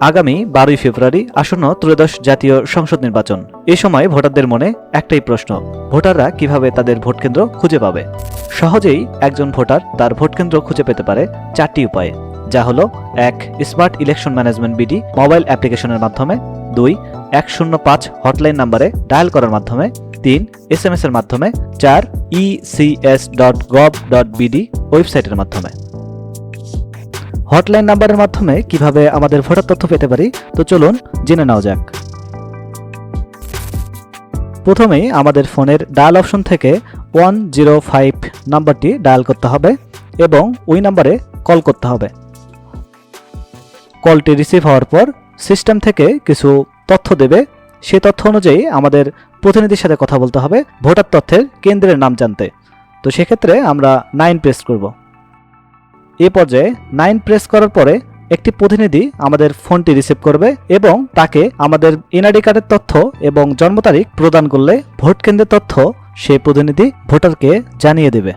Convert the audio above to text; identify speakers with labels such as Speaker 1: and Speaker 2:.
Speaker 1: আগামী 12ই ফেব্রুয়ারি আসন্ন ত্রয়োদশ জাতীয় সংসদ নির্বাচন। এ সময় ভোটারদের মনে একটাই প্রশ্ন, ভোটাররা কিভাবে তাদের ভোটকেন্দ্র খুঁজে পাবে? সহজেই একজন ভোটার তার ভোটকেন্দ্র খুঁজে পেতে পারে 4টি উপায়ে, যা হলো 1. Smart election management BD mobile অ্যাপ্লিকেশনের মাধ্যমে, 2. 105 হটলাইন নাম্বারে ডায়াল করার মাধ্যমে, 3. SMS এর মাধ্যমে, 4. ecs.gov.bd ওয়েবসাইটের মাধ্যমে। হটলাইন নাম্বারের মাধ্যমে কিভাবে আমাদের ভোটার তথ্য পেতে পারি, তো চলুন জেনে নেওয়া যাক। প্রথমেই আমাদের ফোনের ডায়াল অপশন থেকে 105 নাম্বারটি ডায়াল করতে হবে এবং ওই নাম্বারে কল করতে হবে। কলটি রিসিভ হওয়ার পর সিস্টেম থেকে কিছু তথ্য দেবে, সেই তথ্য অনুযায়ী আমাদের প্রতিনিধির সাথে কথা বলতে হবে ভোটার তথ্যের কেন্দ্রের নাম জানতে। তো সেক্ষেত্রে আমরা 9 প্রেস করব। এ পর্যায়ে 9 প্রেস করার পরে একটি প্রতিনিধি আমাদের ফোনটি রিসিভ করবে এবং তাকে আমাদের এনআইডি কার্ডের তথ্য এবং জন্ম তারিখ প্রদান করলে ভোট কেন্দ্রের তথ্য সেই প্রতিনিধি ভোটারকে জানিয়ে দেবে।